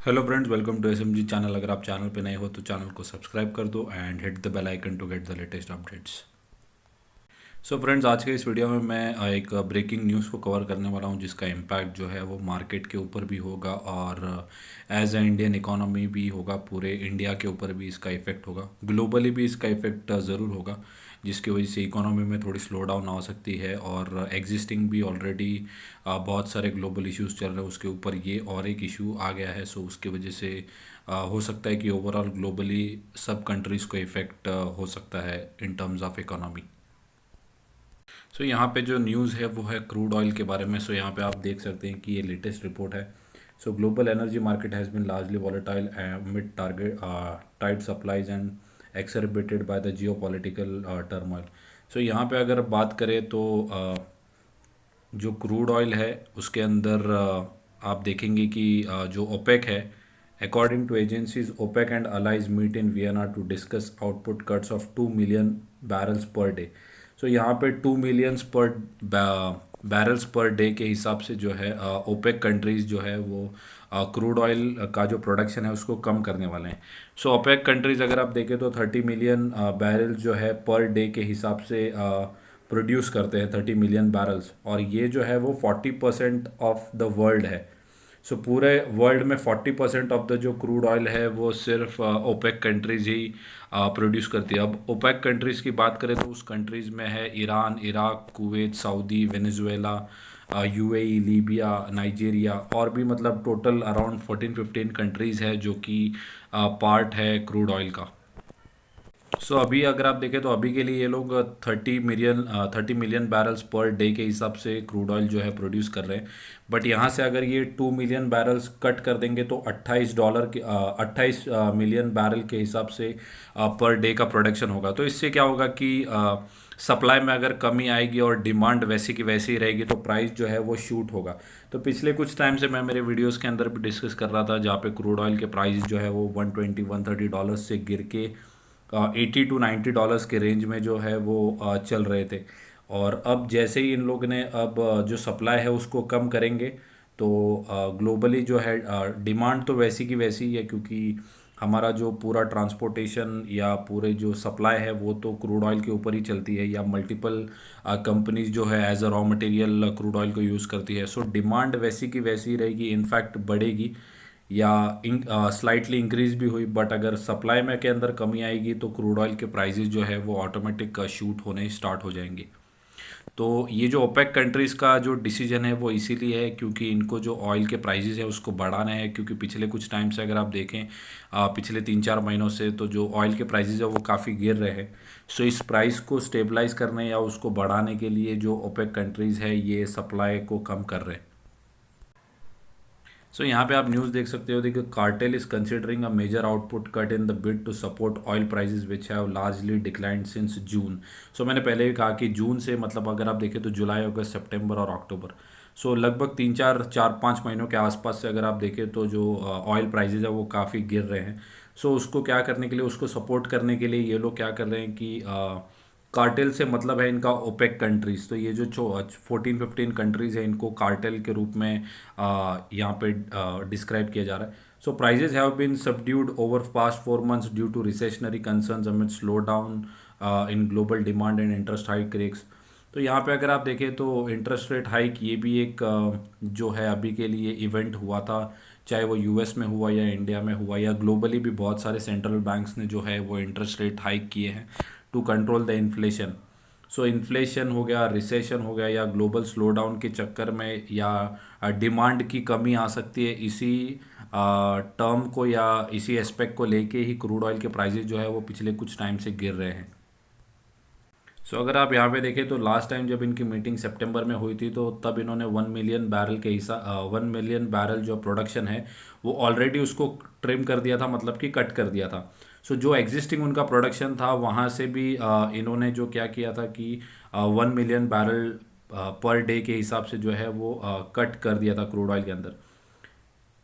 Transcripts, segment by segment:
Hello friends, welcome to SMG channel. अगर आप channel पे नए हो तो चैनल को सब्सक्राइब कर दो and hit the bell icon to get the latest updates. So friends, आज के इस वीडियो में मैं एक ब्रेकिंग न्यूज़ को कवर करने वाला हूं, जिसका इम्पैक्ट जो है वो मार्केट के ऊपर भी होगा और एज ए इंडियन इकोनॉमी भी होगा। पूरे इंडिया के ऊपर भी इसका इफेक्ट होगा, ग्लोबली भी इसका इफेक्ट ज़रूर होगा, जिसकी वजह से इकोनॉमी में थोड़ी स्लो डाउन आ सकती है। और एग्जिस्टिंग भी ऑलरेडी बहुत सारे ग्लोबल इश्यूज चल रहे हैं, उसके ऊपर ये और एक इशू आ गया है। सो उसकी वजह से हो सकता है कि ओवरऑल ग्लोबली सब कंट्रीज़ को इफेक्ट हो सकता है इन टर्म्स ऑफ इकोनॉमी। सो यहाँ पे जो न्यूज़ है वो है क्रूड ऑयल के बारे में। सो यहाँ पे आप देख सकते हैं कि ये लेटेस्ट रिपोर्ट है। So global energy market has been largely volatile mid target tight supplies and exacerbated by the geopolitical turmoil. So यहाँ पे अगर बात करें तो जो क्रूड ऑयल है उसके अंदर आप देखेंगे कि जो ओपेक है, according to agencies OPEC and allies meet in Vienna to discuss output cuts of 2 million barrels per day. So यहाँ पे 2 मिलियंस पर बैरल्स पर डे के हिसाब से जो है ओपेक कंट्रीज़ जो है वो क्रूड ऑयल का जो प्रोडक्शन है उसको कम करने वाले हैं। सो ओपेक कंट्रीज़ अगर आप देखें तो 30 मिलियन बैरल जो है पर डे के हिसाब से प्रोड्यूस करते हैं, 30 मिलियन बैरल्स। और ये जो है वो 40% ऑफ द वर्ल्ड है। सो पूरे वर्ल्ड में 40% ऑफ द जो क्रूड ऑयल है वो सिर्फ ओपेक कंट्रीज़ ही प्रोड्यूस करती है। अब ओपेक कंट्रीज़ की बात करें तो उस कंट्रीज़ में है Iran, Iraq, Kuwait, Saudi, Venezuela, UAE, Libya, Nigeria, और भी मतलब टोटल अराउंड 14-15 कंट्रीज़ है जो कि पार्ट है क्रूड ऑयल का। सो अभी अगर आप देखें तो अभी के लिए ये लोग 30 मिलियन बैरल्स पर डे के हिसाब से क्रूड ऑयल जो है प्रोड्यूस कर रहे हैं। बट यहाँ से अगर ये 2 मिलियन बैरल्स कट कर देंगे तो $28 के 28 मिलियन बैरल के हिसाब से पर डे का प्रोडक्शन होगा। तो इससे क्या होगा कि सप्लाई में अगर कमी आएगी और डिमांड वैसी की वैसी ही रहेगी तो प्राइस जो है वो शूट होगा। तो पिछले कुछ टाइम से मैं मेरे वीडियोस के अंदर भी डिस्कस कर रहा था, जहाँ पे क्रूड ऑयल के प्राइस जो है वो 120-130 डॉलर से गिर के $80 to $90 के रेंज में जो है वो चल रहे थे। और अब जैसे ही इन लोग ने अब जो सप्लाई है उसको कम करेंगे तो ग्लोबली जो है डिमांड तो वैसी की वैसी ही है, क्योंकि हमारा जो पूरा ट्रांसपोर्टेशन या पूरे जो सप्लाई है वो तो क्रूड ऑयल के ऊपर ही चलती है, या मल्टीपल कंपनीज जो है as a raw material crude oil को यूज़ करती है। सो डिमांड वैसी की वैसी ही रहेगी, इनफैक्ट बढ़ेगी या स्लाइटली इंक्रीज भी हुई। बट अगर सप्लाई में के अंदर कमी आएगी तो क्रूड ऑयल के प्राइसेस जो है वो ऑटोमेटिक शूट होने स्टार्ट हो जाएंगे। तो ये जो ओपेक कंट्रीज़ का जो डिसीजन है वो इसीलिए है क्योंकि इनको जो ऑयल के प्राइसेस है उसको बढ़ाना है। क्योंकि पिछले कुछ टाइम से अगर आप देखें, पिछले 3-4 महीनों से तो जो ऑयल के प्राइसेस है वो काफ़ी गिर रहे हैं। सो इस प्राइस को स्टेबलाइज करने या उसको बढ़ाने के लिए जो ओपेक कंट्रीज़ है ये सप्लाई को कम कर रहे हैं। सो यहाँ पे आप न्यूज़ देख सकते हो, देखिए cartel is considering a major output cut in the bid to support oil prices which have largely declined since June. So मैंने पहले भी कहा कि जून से मतलब अगर आप देखें तो जुलाई, अगस्त, सितंबर और अक्टूबर, सो लगभग 3-4-5 महीनों के आसपास से अगर आप देखें तो जो ऑयल प्राइसेस है वो काफ़ी गिर रहे हैं। सो उसको क्या करने के लिए, उसको सपोर्ट करने के लिए ये लोग क्या कर रहे हैं कि कार्टेल से मतलब है इनका ओपेक कंट्रीज। तो ये जो 14-15 कंट्रीज है इनको कार्टेल के रूप में यहाँ पे डिस्क्राइब किया जा रहा है। So prices have been subdued over past 4 months due to recessionary concerns amid slowdown in global demand and interest hike rates. तो यहाँ पे अगर आप देखें तो इंटरेस्ट रेट हाइक ये भी एक जो है अभी के लिए इवेंट हुआ था, चाहे वो यूएस में हुआ या इंडिया में हुआ या ग्लोबली भी बहुत सारे सेंट्रल बैंक्स ने जो है वो इंटरेस्ट रेट हाइक किए हैं to control the inflation. So inflation हो गया, रिसेशन हो गया, या ग्लोबल स्लो डाउन के चक्कर में या डिमांड की कमी आ सकती है, इसी टर्म को या इसी एस्पेक्ट को लेके ही क्रूड ऑयल के प्राइसेस जो है वो पिछले कुछ टाइम से गिर रहे हैं। सो अगर आप यहाँ पे देखें तो लास्ट टाइम जब इनकी मीटिंग सितंबर में हुई थी तो तब इन्होंने 1 मिलियन बैरल के हिसाब 1 मिलियन बैरल जो प्रोडक्शन है वो ऑलरेडी उसको ट्रिम कर दिया था, मतलब कि कट कर दिया था। सो जो एग्जिस्टिंग उनका प्रोडक्शन था वहाँ से भी इन्होंने जो क्या किया था कि 1 मिलियन बैरल पर डे के हिसाब से जो है वो कट कर दिया था क्रूड ऑयल के अंदर।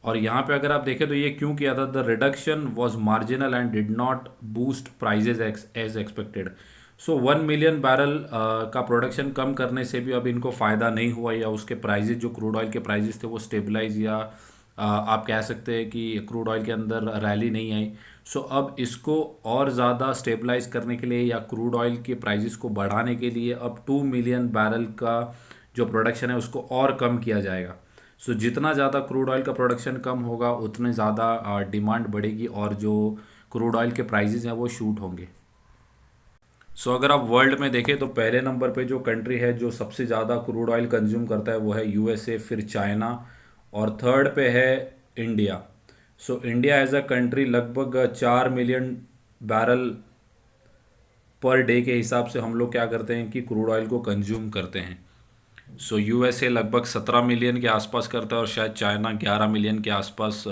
और यहाँ पे अगर आप देखें तो ये क्यों किया था, the reduction was marginal and did not boost prices as expected. So 1 million barrel का प्रोडक्शन कम करने से भी अब इनको फ़ायदा नहीं हुआ, या उसके प्राइजेज जो क्रूड ऑयल के प्राइजेस थे वो स्टेबलाइज या आप कह सकते हैं कि क्रूड ऑयल के अंदर रैली नहीं आई। सो अब इसको और ज़्यादा स्टेबलाइज करने के लिए या क्रूड ऑयल के प्राइजेस को बढ़ाने के लिए अब 2 मिलियन बैरल का जो प्रोडक्शन है उसको और कम किया जाएगा। सो जितना ज़्यादा क्रूड ऑयल का प्रोडक्शन कम होगा उतने ज़्यादा डिमांड बढ़ेगी और जो क्रूड ऑयल के प्राइजेस हैं वो शूट होंगे। सो अगर आप वर्ल्ड में देखें तो पहले नंबर पे जो कंट्री है जो सबसे ज़्यादा क्रूड ऑयल कंज्यूम करता है वो है यूएसए, फिर चाइना और थर्ड पे है India. So India as a country लगभग 4 मिलियन बैरल पर डे के हिसाब से हम लोग क्या करते हैं कि क्रूड ऑयल को कंज्यूम करते हैं। सो यूएसए लगभग 17 मिलियन के आसपास करता है और शायद चाइना 11 मिलियन के आसपास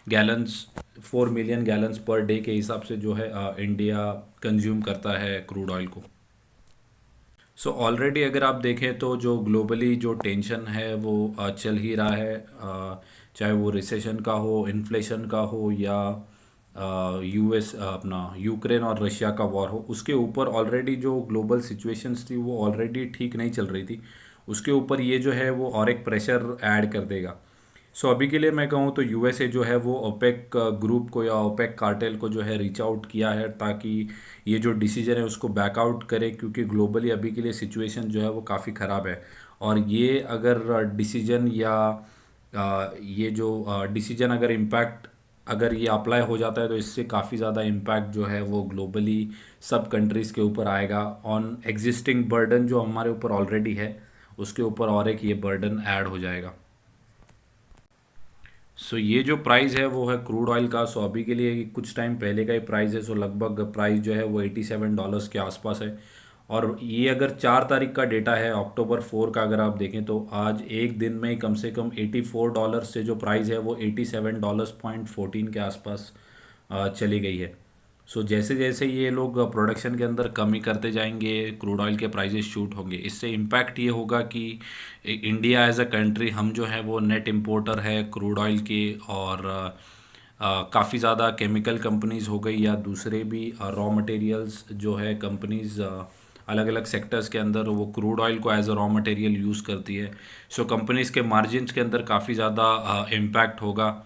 gallons, 4 million gallons per day के हिसाब से जो है इंडिया कंज्यूम करता है क्रूड ऑयल को। सो ऑलरेडी अगर आप देखें तो जो ग्लोबली जो टेंशन है वो चल ही रहा है, चाहे वो रिसेशन का हो, इन्फ्लेशन का हो या यूएस अपना यूक्रेन और रशिया का वॉर हो, उसके ऊपर ऑलरेडी जो ग्लोबल सिचुएशंस थी वो ऑलरेडी ठीक नहीं चल रही थी। उसके ऊपर ये जो है वो और एक प्रेशर ऐड कर देगा। सो अभी के लिए मैं कहूँ तो यूएसए जो है वो ओपेक ग्रुप को या ओपेक कार्टेल को जो है रीच आउट किया है ताकि ये जो डिसीजन है उसको बैकआउट करे, क्योंकि ग्लोबली अभी के लिए सिचुएशन जो है वो काफ़ी ख़राब है। और ये अगर डिसीजन या ये जो डिसीजन अगर इम्पैक्ट अगर ये अप्लाई हो जाता है तो इससे काफ़ी ज़्यादा इम्पैक्ट जो है वो ग्लोबली सब कंट्रीज़ के ऊपर आएगा। ऑन एग्जिस्टिंग बर्डन जो हमारे ऊपर ऑलरेडी है उसके ऊपर और एक ये बर्डन ऐड हो जाएगा। सो ये जो प्राइस है वो है क्रूड ऑयल का। सो अभी के लिए कुछ टाइम पहले का ही प्राइस है। सो लगभग प्राइस जो है वो $87 के आसपास है। और ये अगर 4 तारीख का डेटा है, अक्टूबर 4 का अगर आप देखें तो आज एक दिन में ही कम से कम $84 से जो प्राइस है वो $87.14 के आसपास चली गई है। सो जैसे जैसे ये लोग प्रोडक्शन के अंदर कमी करते जाएंगे क्रूड ऑयल के प्राइजेस शूट होंगे। इससे इम्पैक्ट ये होगा कि इंडिया एज अ कंट्री हम जो है वो नेट इम्पोर्टर है क्रूड ऑयल के। और काफ़ी ज़्यादा केमिकल कंपनीज़ हो गई या दूसरे भी रॉ मटेरियल्स जो है कंपनीज़ अलग अलग सेक्टर्स के अंदर वो क्रूड ऑयल को as a raw material use करती है। सो कंपनीज़ के मार्जिन्स के अंदर काफ़ी ज़्यादा इम्पैक्ट होगा।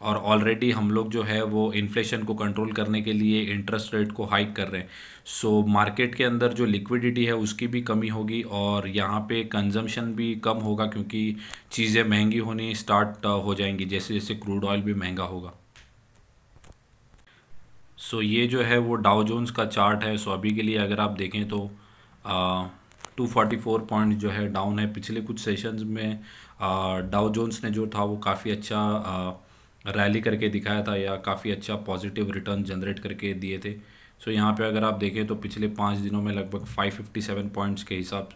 और ऑलरेडी हम लोग जो है वो इन्फ्लेशन को कंट्रोल करने के लिए इंटरेस्ट रेट को हाइक कर रहे हैं। सो मार्केट के अंदर जो लिक्विडिटी है उसकी भी कमी होगी और यहाँ पे कंजम्पशन भी कम होगा, क्योंकि चीज़ें महंगी होनी स्टार्ट हो जाएंगी जैसे जैसे क्रूड ऑयल भी महंगा होगा। सो ये जो है वो डाउ जोन्स का चार्ट है। सो अभी के लिए अगर आप देखें तो 244 पॉइंट जो है डाउन है। पिछले कुछ सेशंस में डाउ जोन्स ने जो था वो काफ़ी अच्छा रैली करके दिखाया था या काफ़ी अच्छा पॉजिटिव रिटर्न जनरेट करके दिए थे। सो यहाँ पे अगर आप देखें तो पिछले 5 दिनों में लगभग 557 पॉइंट्स के हिसाब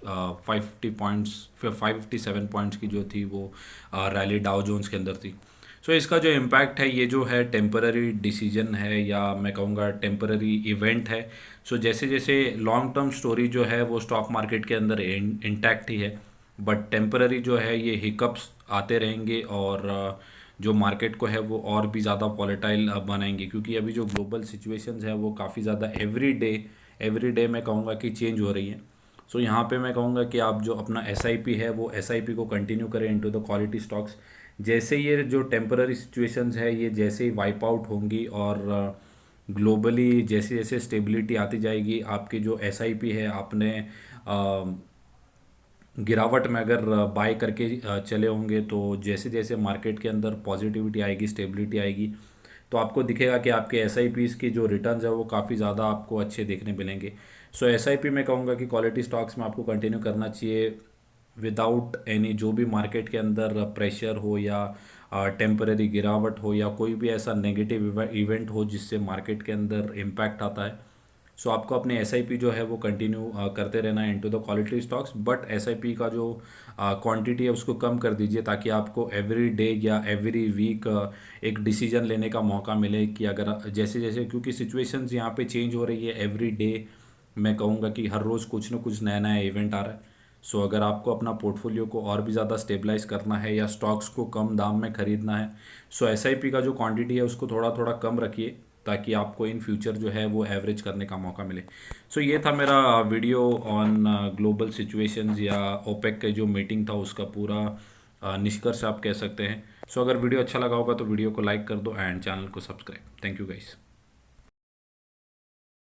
550 पॉइंट्स फिर 557 पॉइंट्स की जो थी वो रैली डाउ जोन्स के अंदर थी। सो इसका जो इम्पैक्ट है ये जो है टेम्पररी डिसीजन है या मैं कहूँगा टेम्पररी इवेंट है। सो जैसे जैसे लॉन्ग टर्म स्टोरी जो है वो स्टॉक मार्केट के अंदर इंटैक्ट ही है, बट टेम्पररी जो है ये हिकअप्स आते रहेंगे और जो मार्केट को है वो और भी ज़्यादा वॉलेटाइल बनाएंगे, क्योंकि अभी जो ग्लोबल सिचुएशंस है वो काफ़ी ज़्यादा एवरी डे मैं कहूँगा कि चेंज हो रही है। सो यहाँ पे मैं कहूँगा कि आप जो अपना एसआईपी है वो एसआईपी को कंटिन्यू करें इनटू द क्वालिटी स्टॉक्स। जैसे ये जो टेम्पररी सिचुएशंस है ये जैसे ही वाइप आउट होंगी और ग्लोबली जैसे जैसे स्टेबिलिटी आती जाएगी, आपकी जो एसआईपी है आपने गिरावट में अगर बाय करके चले होंगे तो जैसे जैसे मार्केट के अंदर पॉजिटिविटी आएगी, स्टेबिलिटी आएगी, तो आपको दिखेगा कि आपके एसआईपीज़ की जो रिटर्न्स है वो काफ़ी ज़्यादा आपको अच्छे देखने मिलेंगे। सो एसआईपी मैं कहूँगा कि क्वालिटी स्टॉक्स में आपको कंटिन्यू करना चाहिए विदाउट एनी, जो भी मार्केट के अंदर प्रेशर हो या टेम्पररी गिरावट हो या कोई भी ऐसा नेगेटिव इवेंट हो जिससे मार्केट के अंदर इम्पैक्ट आता है। सो आपको अपने एसआईपी जो है वो कंटिन्यू करते रहना है into the quality stocks, but SIP का जो क्वांटिटी है उसको कम कर दीजिए ताकि आपको एवरी डे या एवरी वीक एक डिसीजन लेने का मौका मिले कि अगर जैसे जैसे, क्योंकि सिचुएशंस यहाँ पे चेंज हो रही है एवरी डे, मैं कहूँगा कि हर रोज़ कुछ ना कुछ नया नया इवेंट आ रहा है। सो अगर आपको अपना पोर्टफोलियो को और भी ज़्यादा स्टेबलाइज करना है या स्टॉक्स को कम दाम में ख़रीदना है, सो एसआईपी का जो क्वांटिटी है उसको थोड़ा थोड़ा कम रखिए ताकि आपको इन फ्यूचर जो है वो एवरेज करने का मौका मिले। सो ये था मेरा वीडियो ऑन ग्लोबल सिचुएशंस या ओपेक के जो मीटिंग था उसका पूरा निष्कर्ष आप कह सकते हैं। सो अगर वीडियो अच्छा लगा होगा तो वीडियो को लाइक कर दो एंड चैनल को सब्सक्राइब। Thank you guys.